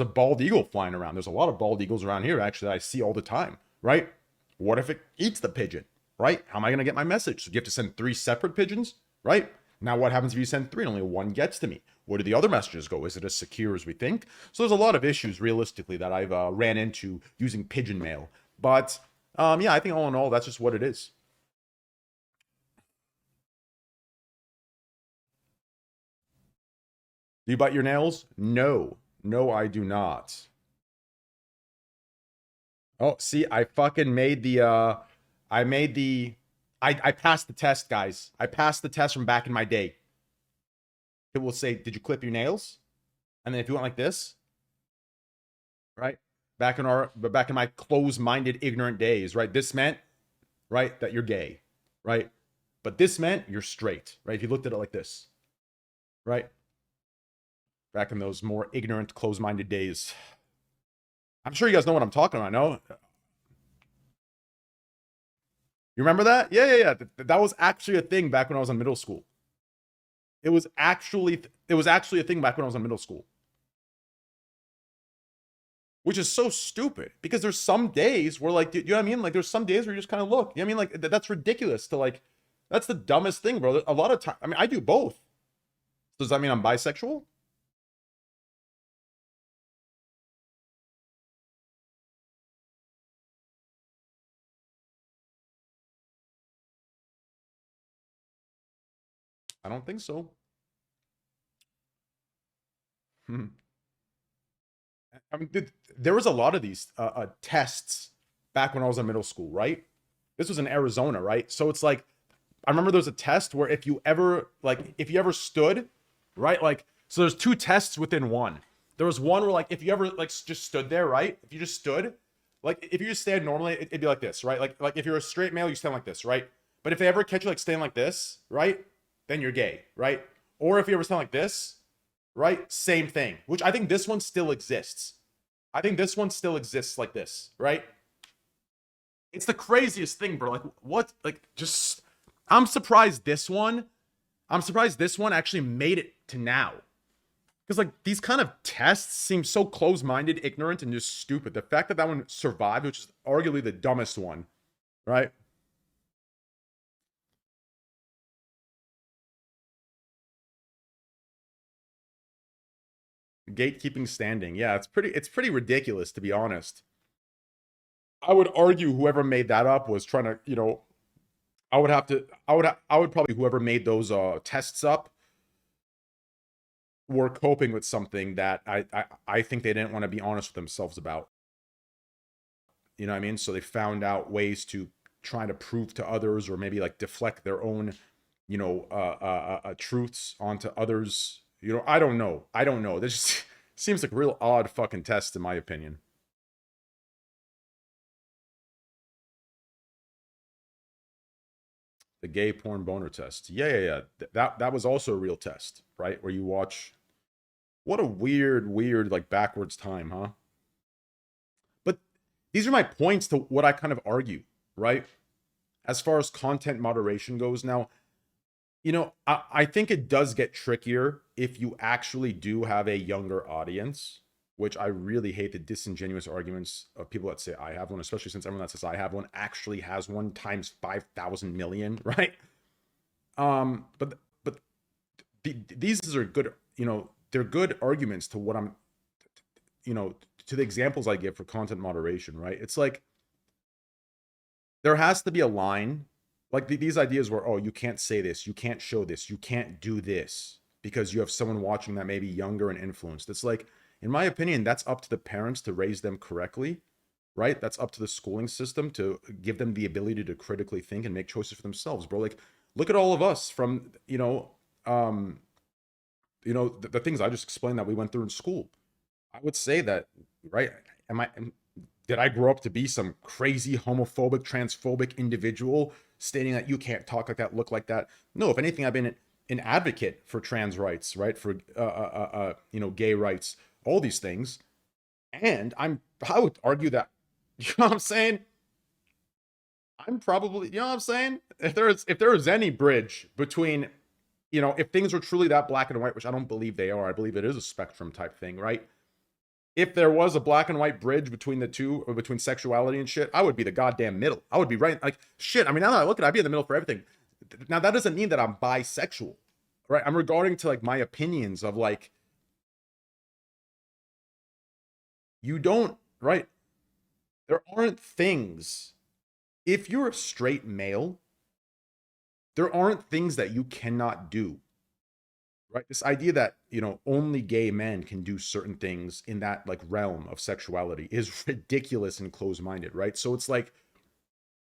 a bald eagle flying around. There's a lot of bald eagles around here, actually, that I see all the time, right? What if it eats the pigeon, right? How am I going to get my message? So you have to send 3 separate pigeons, right? Now, what happens if you send 3 and only one gets to me? Where do the other messages go? Is it as secure as we think? So there's a lot of issues, realistically, that I've ran into using pigeon mail. But yeah, I think all in all, that's just what it is. Do you bite your nails? No. No, I do not. Oh, see, I fucking made the I made the I passed the test, guys. I passed the test from back in my day. It will say, "Did you clip your nails?" And then if you went like this, right? Back in my closed-minded, ignorant days, right? This meant, right, that you're gay, right? But this meant you're straight, right? If you looked at it like this, right? Back in those more ignorant, closed-minded days. I'm sure you guys know what I'm talking about, no? You remember that? Yeah. That was actually a thing back when I was in middle school. It was actually a thing back when I was in middle school. Which is so stupid because there's some days where, like, you know what I mean? Like, there's some days where you just kind of look. You know what I mean? Like, that's ridiculous to, like, that's the dumbest thing, bro. A lot of time, I mean, I do both. Does that mean I'm bisexual? I don't think so. Hmm. I mean, there was a lot of these tests back when I was in middle school, right? This was in Arizona, right? So it's like, I remember there was a test where if you ever stood, right? Like, so there's 2 tests within one. There was one where, like, if you ever, like, just stood there, right? If you just stood, like, if you just stand normally, it'd be like this, right? Like if you're a straight male, you stand like this, right? But if they ever catch you, like, standing like this, right? Then you're gay, right? Or if you ever stand like this, right? Same thing, which I think this one still exists. I think this one still exists like this, right? It's the craziest thing, bro. Like, what? Like, just, I'm surprised this one, I'm surprised this one actually made it to now. Because, like, these kind of tests seem so close minded, ignorant, and just stupid. The fact that that one survived, which is arguably the dumbest one, right? Gatekeeping standing. Yeah, it's pretty ridiculous, to be honest. I would argue whoever made that up was trying to, I would probably, whoever made those tests up were coping with something that I think they didn't want to be honest with themselves about. You know what I mean? So they found out ways to try to prove to others, or maybe, like, deflect their own, truths onto others. I don't know. I don't know. This just seems like a real odd fucking test, in my opinion. The gay porn boner test. Yeah. That was also a real test, right? Where you watch. What a weird, like, backwards time, huh? But these are my points to what I kind of argue, right? As far as content moderation goes. Now, I think it does get trickier if you actually do have a younger audience, which I really hate the disingenuous arguments of people that say I have one, especially since everyone that says I have one actually has one times 5,000 million, right? But these are good, they're good arguments to what I'm, you know, to the examples I give for content moderation, right? It's like there has to be a line, like these ideas where, oh, you can't say this, you can't show this, you can't do this because you have someone watching that may be younger and influenced. It's like, in my opinion, that's up to the parents to raise them correctly, right? That's up to the schooling system to give them the ability to critically think and make choices for themselves, bro. Like, look at all of us from, the things I just explained that we went through in school. I would say that, right? Did I grow up to be some crazy homophobic, transphobic individual stating that you can't talk like that, look like that? No, if anything, I've been an advocate for trans rights, right? For gay rights, all these things. And I would argue that, you know what I'm saying? I'm probably, you know what I'm saying? If there is any bridge between, if things are truly that black and white, which I don't believe they are, I believe it is a spectrum type thing, right? If there was a black and white bridge between the two, or between sexuality and shit, I would be the goddamn middle. I would be right. Like, shit. I mean, now that I look at it, I'd be in the middle for everything. Now, that doesn't mean that I'm bisexual, right? I'm regarding to like my opinions of like, you don't, right? There aren't things, if you're a straight male, there aren't things that you cannot do, right? This idea that, only gay men can do certain things in that like realm of sexuality is ridiculous and closed-minded, right? So it's like,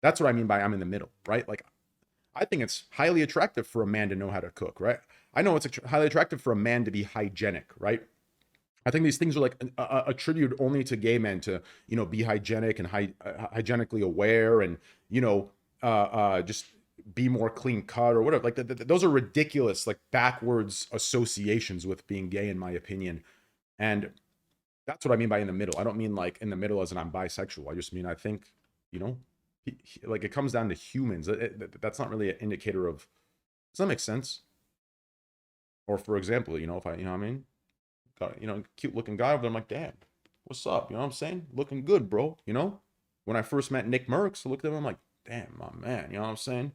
that's what I mean by I'm in the middle, right? Like, I think it's highly attractive for a man to know how to cook, right? I know it's highly attractive for a man to be hygienic, right? I think these things are like attributed only to gay men to, be hygienic and hygienically aware and, just be more clean cut or whatever. Like those are ridiculous, like backwards associations with being gay, in my opinion. And that's what I mean by in the middle. I don't mean like in the middle as in I'm bisexual. I just mean, I think, you know, like it comes down to humans. That's not really an indicator of, does that make sense? Or for example, if I, what I mean, got, cute looking guy over there, I'm like, damn, what's up? You know what I'm saying? Looking good, bro. When I first met Nick Merckx, I looked at him, I'm like, damn, my man. You know what I'm saying?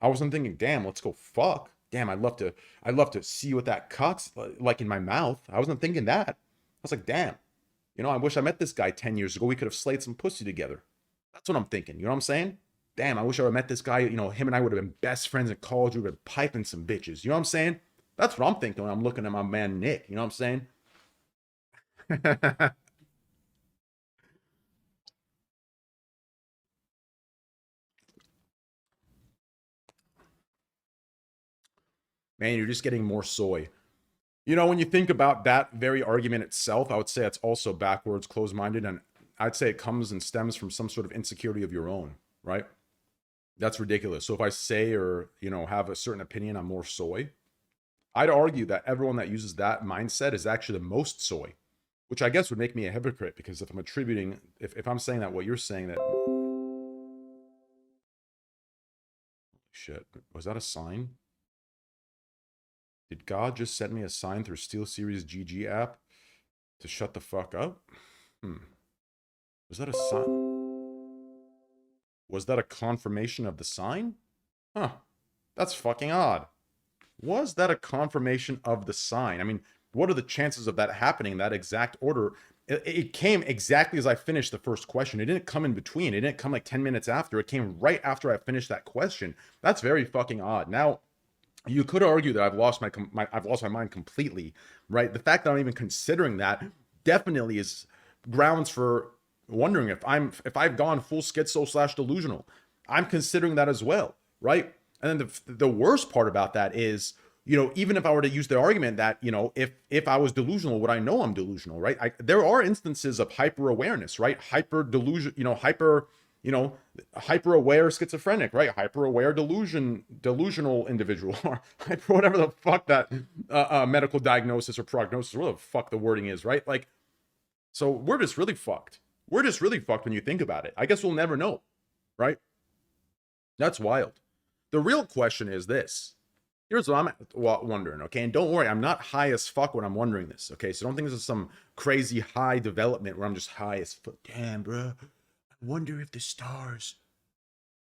I wasn't thinking, damn, let's go fuck. Damn, I'd love to see what that cuts like in my mouth. I wasn't thinking that. I was like, damn, I wish I met this guy 10 years ago. We could have slayed some pussy together. That's what I'm thinking. You know what I'm saying? Damn, I wish I would have met this guy. Him and I would have been best friends in college. We would have been piping some bitches. You know what I'm saying? That's what I'm thinking when I'm looking at my man Nick. You know what I'm saying? Man, you're just getting more soy. When you think about that very argument itself, I would say it's also backwards, closed minded. And I'd say it comes and stems from some sort of insecurity of your own, right? That's ridiculous. So if I say or, have a certain opinion, I'm more soy. I'd argue that everyone that uses that mindset is actually the most soy, which I guess would make me a hypocrite because if I'm attributing, if I'm saying that what you're saying that, shit, was that a sign? Did God just send me a sign through SteelSeries GG app to shut the fuck up? Was that a sign? Was that a confirmation of the sign? Huh. That's fucking odd. Was that a confirmation of the sign? I mean, what are the chances of that happening in that exact order? It came exactly as I finished the first question. It didn't come in between. It didn't come like 10 minutes after. It came right after I finished that question. That's very fucking odd. Now, you could argue that I've lost my mind completely, right? The fact that I'm even considering that definitely is grounds for wondering if I've gone full schizo / delusional. I'm considering that as well, right? And then the worst part about that is, even if I were to use the argument that, if I was delusional, would I know I'm delusional, right? There are instances of hyper awareness, right? Hyper delusion, hyper aware schizophrenic, right? Hyper aware delusional individual, or hyper whatever the fuck that medical diagnosis or prognosis, or what the fuck the wording is, right? Like, so we're just really fucked. We're just really fucked when you think about it. I guess we'll never know, right? That's wild. The real question is this. Here's what I'm wondering, okay? And don't worry, I'm not high as fuck when I'm wondering this, okay? So don't think this is some crazy high development where I'm just high as fuck. Damn, bro. I wonder if the stars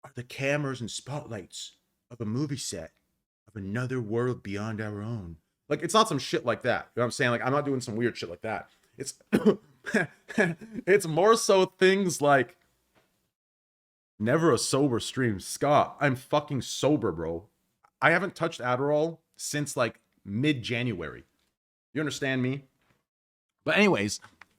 are the cameras and spotlights of a movie set of another world beyond our own. Like, it's not some shit like that. You know what I'm saying? Like, I'm not doing some weird shit like that. It's it's more so things like never a sober stream. Scott, I'm fucking sober, bro. I haven't touched Adderall since like mid-January. You understand me? But anyways,